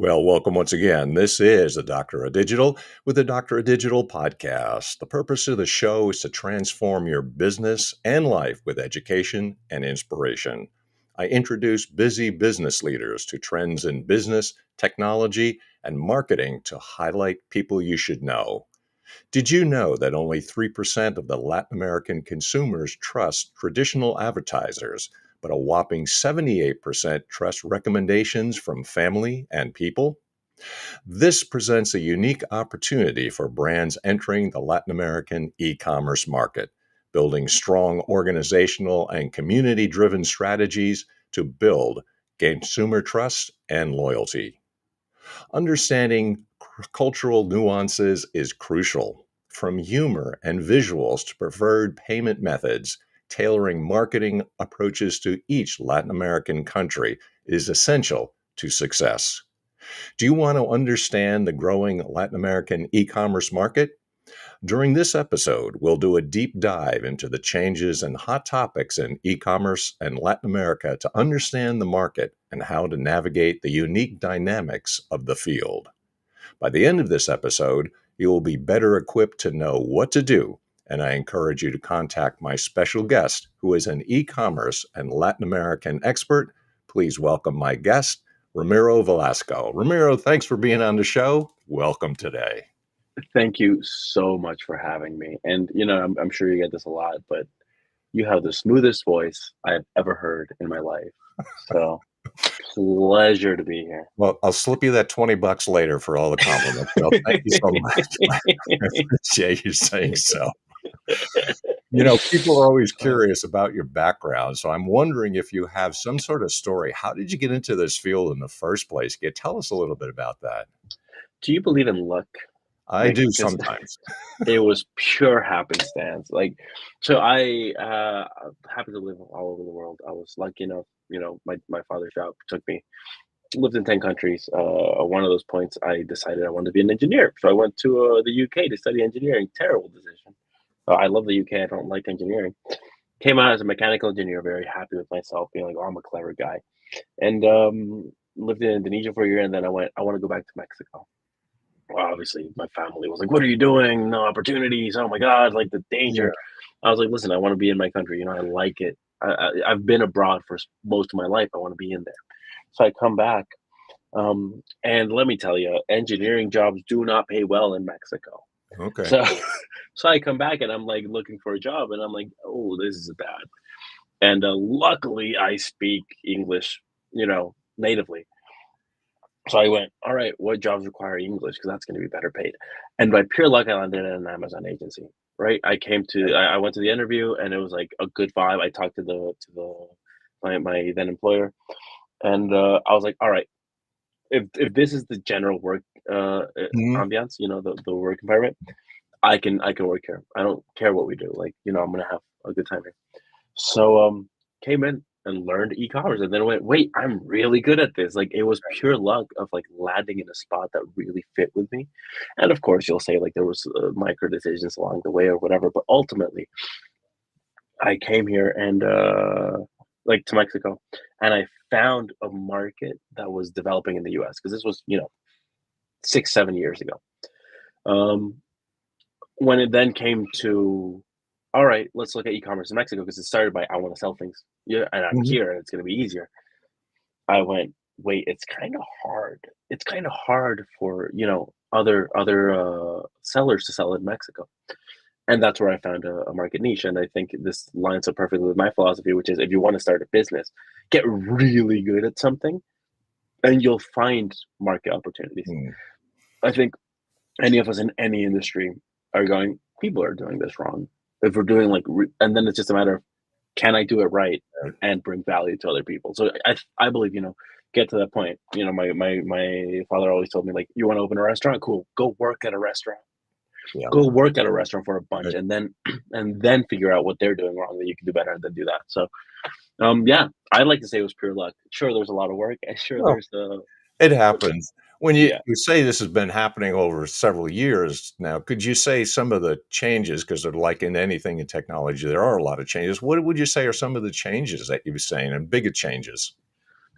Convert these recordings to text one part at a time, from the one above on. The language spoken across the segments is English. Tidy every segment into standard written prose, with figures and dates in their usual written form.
Well, welcome once again. This is the Doctor of Digital with the Doctor of Digital podcast. The purpose of the show is to transform your business and life with education and inspiration. I introduce busy business leaders to trends in business, technology, and marketing to highlight people you should know. Did you know that only 3% of the Latin American consumers trust traditional advertisers, but a whopping 78% trust recommendations from family and people? This presents a unique opportunity for brands entering the Latin American e commerce market, building strong organizational and community driven strategies to build consumer trust and loyalty. Understanding cultural nuances is crucial. From humor and visuals to preferred payment methods, tailoring marketing approaches to each Latin American country is essential to success. Do you want to understand the growing Latin American e commerce market? During this episode, we'll do a deep dive into the changes and hot topics in e commerce and Latin America to understand the market and how to navigate the unique dynamics of the field. By the end of this episode, you will be better equipped to know what to do, and I encourage you to contact my special guest, who is an e commerce and Latin American expert. Please welcome my guest, Ramiro Velasco. Ramiro, thanks for being on the show. Welcome today. Thank you so much for having me. And I'm sure you get this a lot, but you have the smoothest voice I've ever heard in my life. So pleasure to be here. Well, I'll slip you that $20 later for all the compliments. So thank you so much. I appreciate you saying so. People are always curious about your background. So I'm wondering if you have some sort of story. How did you get into this field in the first place? Tell us a little bit about that. Do you believe in luck? I Like, do just sometimes. it was pure happenstance. So I happened to live all over the world. I was lucky enough, my father's job took me. Lived in 10 countries. At one of those points, I decided I wanted to be an engineer. So I went to the UK to study engineering. Terrible decision. I love the UK. I don't like engineering. Came out as a mechanical engineer, very happy with myself, being like, oh, I'm a clever guy. And lived in Indonesia for a year. And then I want to go back to Mexico. Well, obviously, my family was like, what are you doing? No opportunities. Oh my God, like the Yeah. danger. I was like, listen, I want to be in my country. I like it. I've been abroad for most of my life. I want to be in there. So I come back. And let me tell you, engineering jobs do not pay well in Mexico. Okay. So, so I come back and I'm like looking for a job, and I'm like, oh, this is bad. And luckily, I speak English, natively. So I went, all right, what jobs require English? Because that's going to be better paid. And by pure luck, I landed at an Amazon agency. Right? I went to the interview, and it was like a good vibe. I talked to my then employer, and I was like, all right, if this is the general work Mhm. ambiance, the work environment, I can work here. I don't care what we do. I'm gonna have a good time here. So came in and learned e-commerce, and then went, wait, I'm really good at this. Like, it was pure luck of like landing in a spot that really fit with me. And of course, you'll say like there was micro decisions along the way or whatever, but ultimately I came here and like to Mexico, and I found a market that was developing in the US, because this was 6 7 years ago. Um, when it then came to, all right, let's look at e-commerce in Mexico, because it started by I want to sell things, yeah, and I'm Mhm. here and it's going to be easier. I went, wait, it's kind of hard. It's kind of hard for other sellers to sell in Mexico, and that's where I found a market niche. And I think this lines up perfectly with my philosophy, which is if you want to start a business, get really good at something, and you'll find market opportunities. Mm. I think any of us in any industry are going, people are doing this wrong. If we're doing and then it's just a matter of, can I do it right and bring value to other people? So I believe, get to that point. My father always told me, like, you want to open a restaurant? Cool. Go work at a restaurant. Yeah. Go work at a restaurant for a bunch, Right. and then figure out what they're doing wrong that you can do better, and then do that. So yeah, I'd like to say it was pure luck. Sure, there's a lot of work, and sure Well, there's it happens. When you, yeah. you say this has been happening over several years now, could you say some of the changes, because they're like in anything in technology, there are a lot of changes. What would you say are some of the changes that you've seen and bigger changes?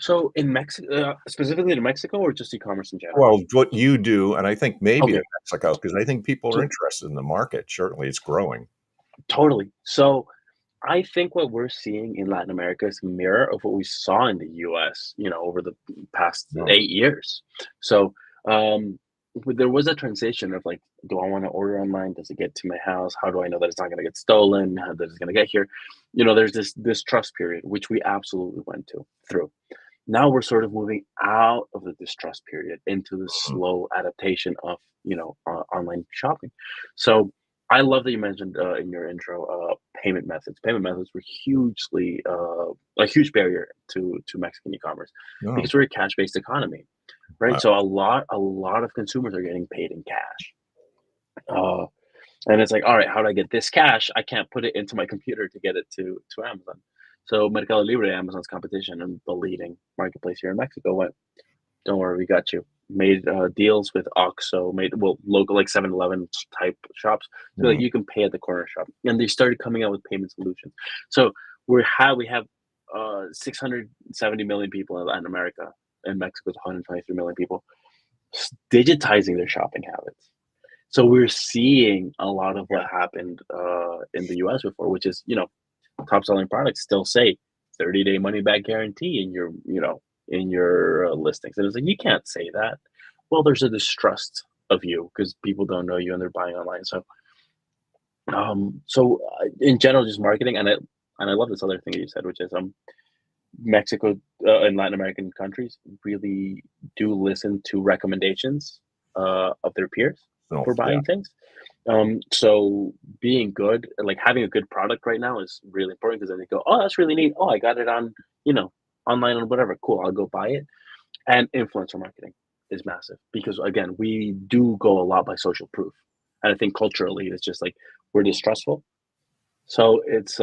So in Mexico, specifically to Mexico, or just e-commerce in general? Well, what you do, and I think maybe in Okay, Mexico, because I think people are so interested in the market. Certainly, it's growing. totally. So I think what we're seeing in Latin America is a mirror of what we saw in the US, over the past No. 8 years. So, there was a transition of like, do I want to order online? Does it get to my house? How do I know that it's not going to get stolen? How that it's going to get here? There's this trust period, which we absolutely went to through. Now we're sort of moving out of the distrust period into the Mhm. slow adaptation of, online shopping. So I love that you mentioned in your intro payment methods. Payment methods were hugely a huge barrier to Mexican e-commerce No. because we're a cash-based economy, right? Wow. So a lot of consumers are getting paid in cash. Uh, and it's like, all right, how do I get this cash? I can't put it into my computer to get it to Amazon. So Mercado Libre, Amazon's competition and the leading marketplace here in Mexico, went, don't worry, we got you. Made deals with Oxxo, made local like 7-Eleven type shops, so that Mhm. you can pay at the corner shop. And they started coming out with payment solutions. So we have 670 million people in Latin America, and Mexico's 123 million people digitizing their shopping habits. So we're seeing a lot of what happened in the US before, which is, top selling products still say 30-day money back guarantee in your listings. And it's like, you can't say that. Well, there's a distrust of you because people don't know you and they're buying online. So in general, just marketing, and I love this other thing that you said, which is Mexico and Latin American countries really do listen to recommendations of their peers No. for Yeah. buying things. So being good, like having a good product right now is really important because then they go, oh, that's really neat. Oh, I got it on, online on whatever. Cool, I'll go buy it. And influencer marketing is massive because again, we do go a lot by social proof. And I think culturally it's just like we're distrustful. So it's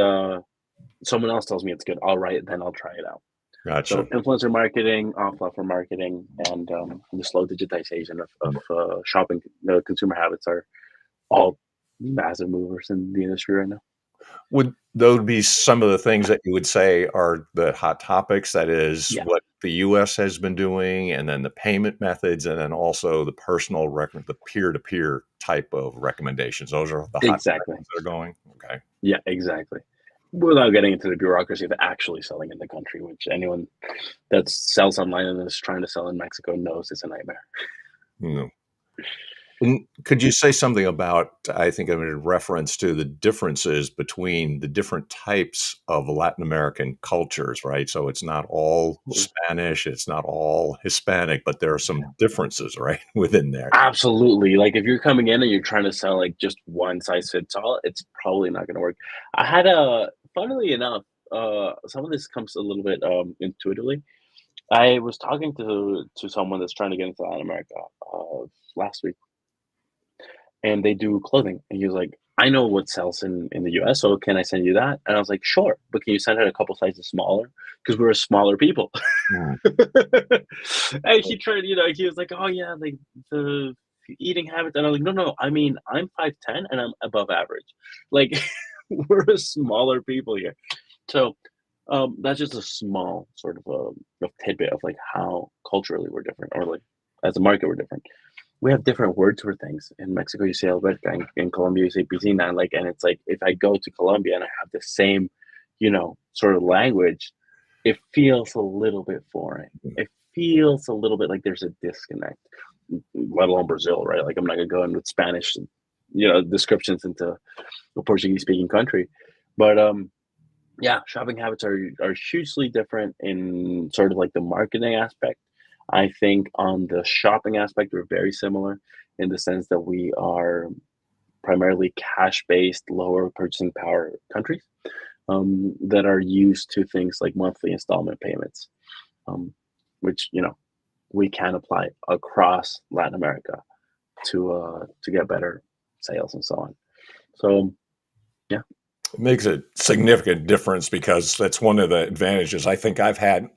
someone else tells me it's good. I'll write it, then I'll try it out. So Gotcha. influencer marketing, off-platform marketing, and the slow digitization of shopping consumer habits are all massive movers in the industry right now. Would those be some of the things that you would say are the hot topics? That is Yeah, what the US has been doing, and then the payment methods, and then also the the peer-to-peer type of recommendations. Those are the hot exactly. trends that are going? Okay. Yeah, exactly. Without getting into the bureaucracy of actually selling in the country, which anyone that sells online and is trying to sell in Mexico knows is a nightmare. Mm. And could you say something about, I think, in reference to the differences between the different types of Latin American cultures, right? So it's not all Spanish, it's not all Hispanic, but there are some differences, right, within there. Absolutely. Like if you're coming in and you're trying to sell like just one size fits all, it's probably not going to work. I had funnily enough, some of this comes a little bit intuitively. I was talking to someone that's trying to get into Latin America last week, and they do clothing. And he was like, I know what sells in the US, so can I send you that? And I was like, sure, but can you send it a couple sizes smaller? Because we're a smaller people. Mm. And he tried, he was like, oh yeah, like the eating habits. And I was like, no, no, I mean, I'm 5'10" and I'm above average. Like we're a smaller people here. So that's just a small sort of tidbit of like how culturally we're different, or like as a market we're different. We have different words for things. In Mexico, you say alberca. In Colombia, you say piscina. Like, and it's like if I go to Colombia and I have the same, sort of language, it feels a little bit foreign. It feels a little bit like there's a disconnect. Let alone Brazil, right? Like, I'm not gonna go in with Spanish, descriptions into a Portuguese-speaking country, but yeah, shopping habits are hugely different in sort of like the marketing aspect. I think on the shopping aspect, we're very similar in the sense that we are primarily cash-based, lower purchasing power countries that are used to things like monthly installment payments, um, which we can apply across Latin America to get better sales and so on. So yeah, It makes a significant difference because that's one of the advantages I think I've had,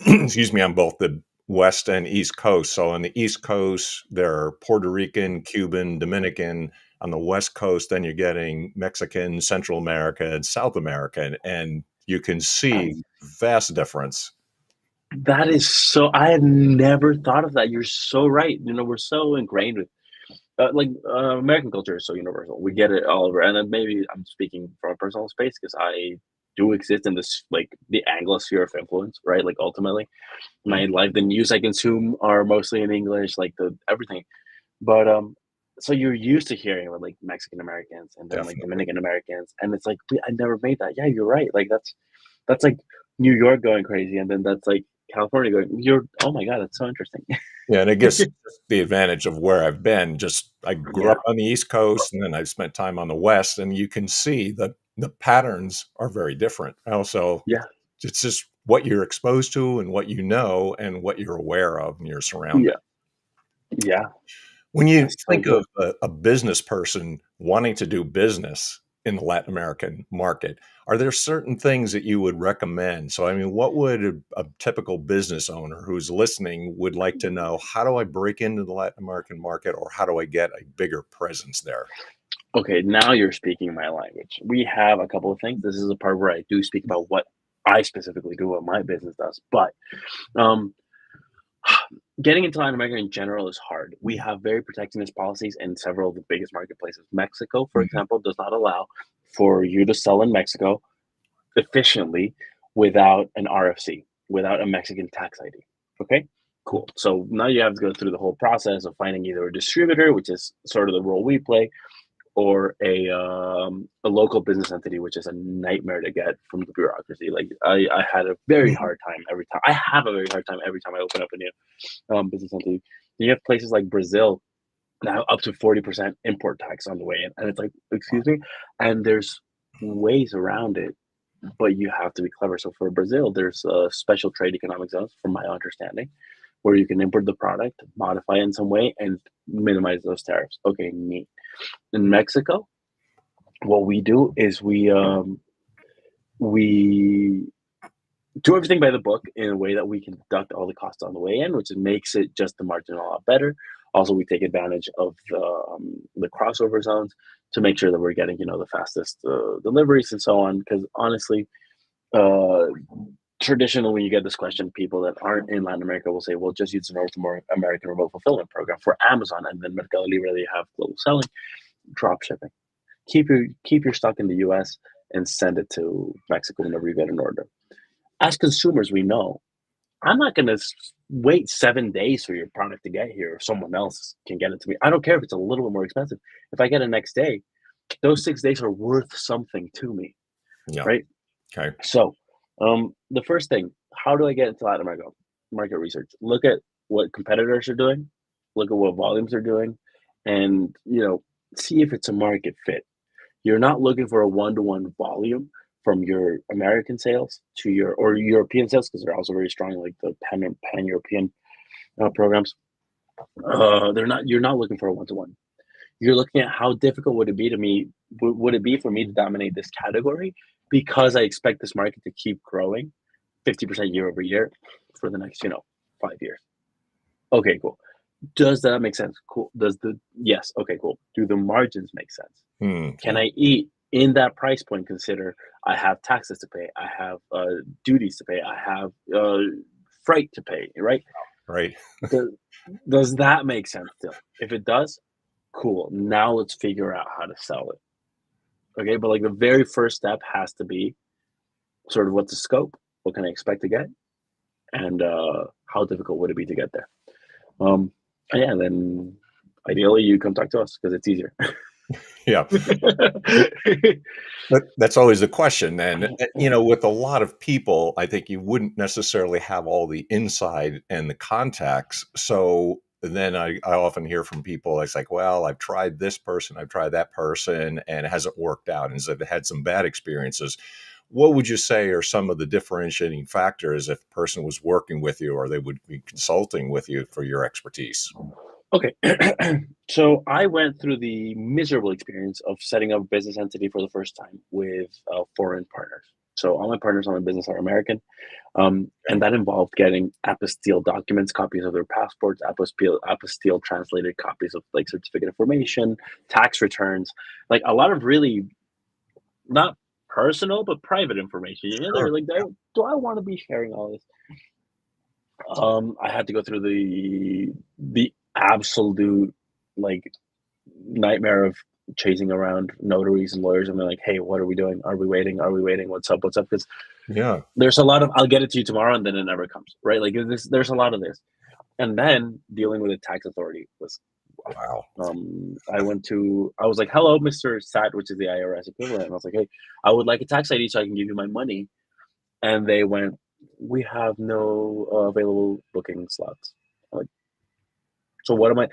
excuse me, on both the West and East Coast. So on the East Coast, there are Puerto Rican, Cuban, Dominican. On the West Coast, then you're getting Mexican, Central America, and South American, and you can see abs- vast difference. That is so I had never thought of that. You're so right. We're so ingrained with American culture is so universal. We get it all over. And then maybe I'm speaking from a personal space because I do exist in this like the Anglosphere of influence, right? Like ultimately, Mm. my life, the news I consume are mostly in English, like the everything. But so you're used to hearing about like Mexican Americans and then like Definitely. Dominican Americans, and it's like I never made that. Yeah, you're right. Like that's like New York going crazy, and then that's like California going. You're oh my god, that's so interesting. Yeah, and I guess just the advantage of where I've been, just I grew Yeah, up on the East Coast and then I've spent time on the West, and you can see that the patterns are very different. Also, yeah, it's just what you're exposed to and what you know and what you're aware of in your surroundings. yeah, yeah. When you That's so think good. of a business person wanting to do business in the Latin American market, are there certain things that you would recommend? So, I mean, what would a typical business owner who's listening would like to know? How do I break into the Latin American market, or how do I get a bigger presence there? Okay, now you're speaking my language. We have a couple of things. This is a part where I do speak about what I specifically do, what my business does. But um, getting into Latin America in general is hard. We have very protectionist policies in several of the biggest marketplaces. Mexico, for Mhm. example, does not allow for you to sell in Mexico efficiently without an RFC, without a Mexican tax ID. Okay, cool. So now you have to go through the whole process of finding either a distributor, which is sort of the role we play, or a local business entity, which is a nightmare to get from the bureaucracy. Like I had a very Mhm. hard time every time. I have a very hard time every time I open up a new business entity. You have places like Brazil now up to 40% import tax on the way in, and it's like, excuse me, and there's ways around it, but you have to be clever. So for Brazil, there's special trade economic zones, from my understanding, where you can import the product, modify it in some way, and minimize those tariffs. Okay, neat. In Mexico, what we do is we do everything by the book in a way that we can deduct all the costs on the way in, which makes it just the margin a lot better. Also, we take advantage of the crossover zones to make sure that we're getting the fastest deliveries and so on. Because honestly, uh, traditionally, when you get this question, people that aren't in Latin America will say, "Well, just use the North American remote fulfillment program for Amazon, and then Mercado Libre, they have global selling, drop shipping." Keep your stock in the US and send it to Mexico whenever you get an order. As consumers, we know I'm not going to wait 7 days for your product to get here if someone else can get it to me. I don't care if it's a little bit more expensive. If I get it next day, those 6 days are worth something to me, Yeah. right? Okay. So, the first thing, how do I get into Latin America? Market research. Look at what competitors are doing, look at what volumes are doing, and see if it's a market fit. You're not looking for a one-to-one volume from your American sales to your or European sales because they're also very strong, like the pan-European programs. They're not. You're not looking for a one-to-one. You're looking at how difficult would it be for me to dominate this category because I expect this market to keep growing 50% year over year for the next 5 years. Okay, cool. Does that make sense? Cool. Does the yes? Okay, cool. Do the margins make sense? Can Yeah. I eat in that price point? Consider I have taxes to pay, I have duties to pay, I have freight to pay, right? Right. Does, does that make sense still? If it does, cool. Now let's figure out how to sell it. Okay, but like the very first step has to be sort of what's the scope? What can I expect to get? And how difficult would it be to get there? Um, and yeah, then ideally you come talk to us because it's easier. Yeah. That's always the question, and, with a lot of people, I think you wouldn't necessarily have all the inside and the contacts, so then I often hear from people, it's like, "Well, I've tried this person, I've tried that person, and it hasn't worked out," and so they've had some bad experiences. What would you say are some of the differentiating factors if a person was working with you or they would be consulting with you for your expertise? Okay. So I went through the miserable experience of setting up a business entity for the first time with foreign partners. So all my partners on my business are American, and Okay. that involved getting apostille documents, copies of their passports, apostille translated copies of like certificate of formation, tax returns, like a lot of really not personal but private information. They're Sure. like, do I want to be sharing all this? I had to go through the absolute like nightmare of chasing around notaries and lawyers and they're like, hey, what are we doing? Are we waiting? Are we waiting? What's up? What's up? Because Yeah. there's a lot of I'll get it to you tomorrow and then it never comes, right? Like there's a lot of this. And then dealing with a tax authority was Wow. I was like, hello, Mr. SAT, which is the IRS equivalent. And I was like, hey, I would like a tax ID so I can give you my money. And they went, we have no available booking slots. I'm like, so what am I?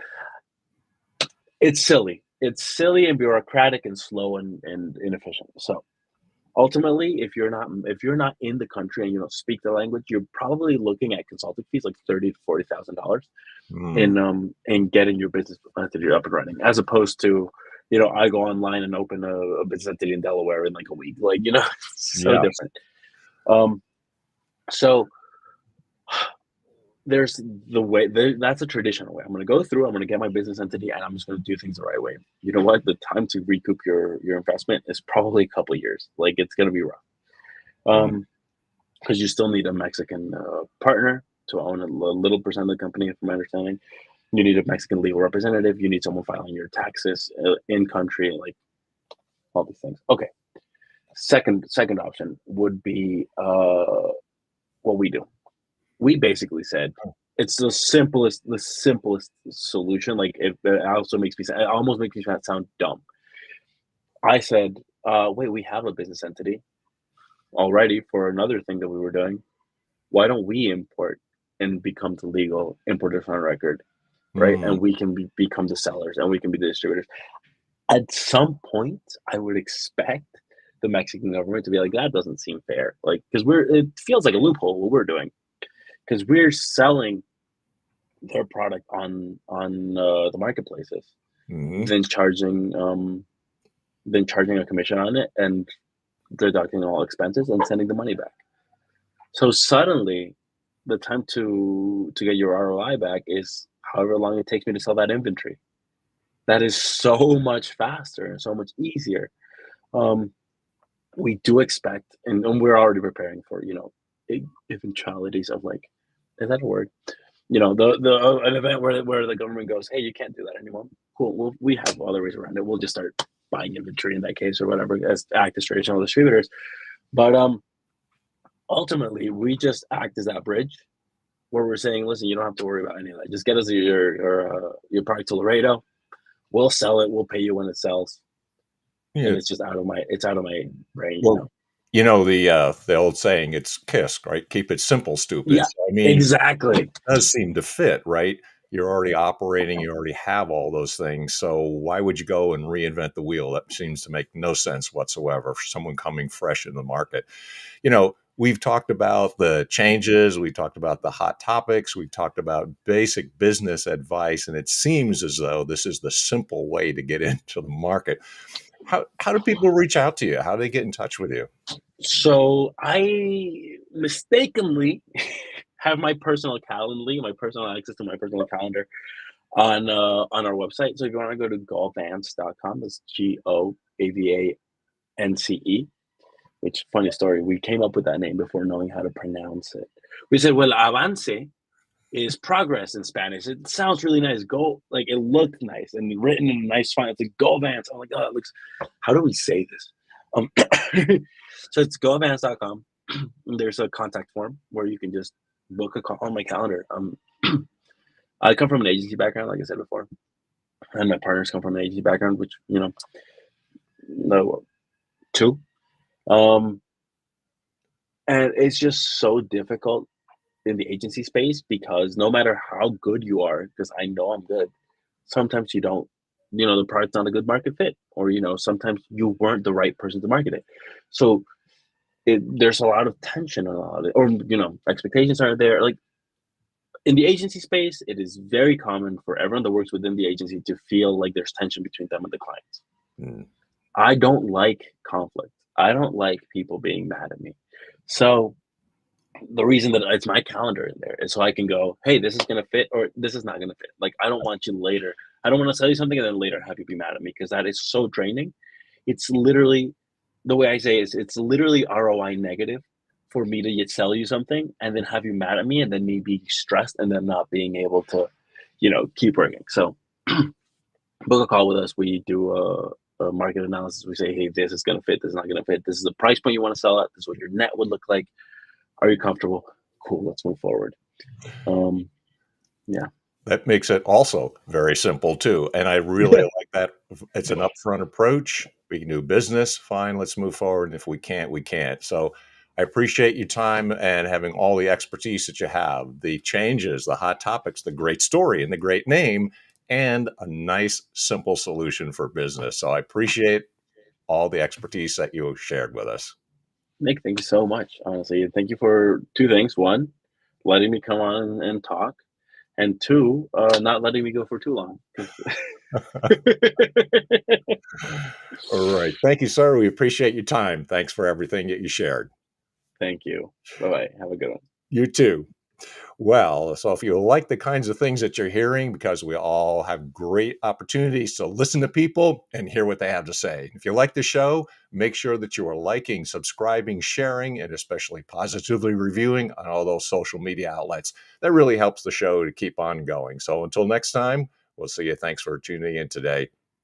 It's silly. It's silly and bureaucratic and slow and inefficient. So ultimately, if you're not in the country and you don't speak the language, you're probably looking at consulting fees like $30,000 to $40,000 Mm, in getting your business entity up and running, as opposed to, I go online and open a business entity in Delaware in like a week. Like, it's so yeah. different. Um, so there's that's a traditional way. I'm going to go through. I'm going to get my business entity, and I'm just going to do things the right way. You know what? The time to recoup your investment is probably a couple of years. Like it's going to be rough. Mm, Because you still need a Mexican partner to own a little percent of the company, from my understanding. You need a Mexican legal representative. You need someone filing your taxes in country, like all these things. Okay. Second option would be what we do. We basically said it's the simplest solution. Like it also makes me it almost makes me sound dumb. I said, wait, we have a business entity already for another thing that we were doing. Why don't we import and become the legal importers on record, right? mm, And we can become the sellers and we can be the distributors. At some point, I would expect the Mexican government to be like, that doesn't seem fair. Like, because it feels like a loophole what we're doing, because we're selling their product on the marketplaces, mhm. then charging a commission on it and deducting all expenses and sending the money back. So suddenly, the time to get your ROI back is however long it takes me to sell that inventory. That is so much faster and so much easier. Um, we do expect, and we're already preparing for, eventualities of like, is that a word? The an event where the government goes, hey, you can't do that anymore. Cool. We have other ways around it. We'll just start buying inventory in that case or whatever as act as traditional distributors. But ultimately, we just act as that bridge where we're saying, listen, you don't have to worry about any of that. Just get us your product to Laredo. We'll sell it. We'll pay you when it sells, and Yeah. it's out of my brain. Well, the old saying, it's KISS, right? Keep it simple, stupid. Yeah, So, I mean, exactly. does seem to fit, right? You're already operating, you already have all those things. So why would you go and reinvent the wheel? That seems to make no sense whatsoever for someone coming fresh in the market. We've talked about the changes, we talked about the hot topics, we've talked about basic business advice, and it seems as though this is the simple way to get into the market. How do people reach out to you? How do they get in touch with you? So I mistakenly have my personal access to my personal calendar on our website. So if you want to go to govance.com, that's GOAVANCE. Which, funny story, we came up with that name before knowing how to pronounce it. We said, well, avance is progress in Spanish. It sounds really nice. Go, like it looked nice and written in a nice font. It's like Go Vance. I'm like, oh, it looks. How do we say this? Um, so it's govance.com. There's a contact form where you can just book a call on my calendar. I come from an agency background, like I said before, and my partners come from an agency background, which no two. Um, and it's just so difficult in the agency space because no matter how good you are, because I know I'm good, sometimes you don't, the product's not a good market fit, or sometimes you weren't the right person to market it. So there's a lot of tension on a lot of it, or expectations aren't there. Like in the agency space, it is very common for everyone that works within the agency to feel like there's tension between them and the clients. Mm, I don't like conflict. I don't like people being mad at me. So the reason that it's my calendar in there is so I can go, hey, this is gonna fit or this is not gonna fit. Like I don't want you later. I don't want to tell you something and then later have you be mad at me because that is so draining. It's literally the way I say it is it's literally ROI negative for me to yet sell you something and then have you mad at me and then me being stressed and then not being able to, keep working. So book a call with us. We do a market analysis. We say, hey, this is going to fit. This is not going to fit. This is the price point you want to sell at. This is what your net would look like. Are you comfortable? Cool. Let's move forward. Um, yeah. That makes it also very simple too. And I really like that. It's an upfront approach. We can do business. Fine. Let's move forward. And if we can't, we can't. So I appreciate your time and having all the expertise that you have, the changes, the hot topics, the great story and the great name, and a nice, simple solution for business. So I appreciate all the expertise that you shared with us. Nick, thank you so much, honestly. And thank you for two things. One, letting me come on and talk. And two, not letting me go for too long. 'Cause All right. Thank you, sir. We appreciate your time. Thanks for everything that you shared. Thank you. Bye-bye. Have a good one. You too. Well, so if you like the kinds of things that you're hearing, because we all have great opportunities to listen to people and hear what they have to say. If you like the show, make sure that you are liking, subscribing, sharing, and especially positively reviewing on all those social media outlets. That really helps the show to keep on going. So until next time, we'll see you. Thanks for tuning in today.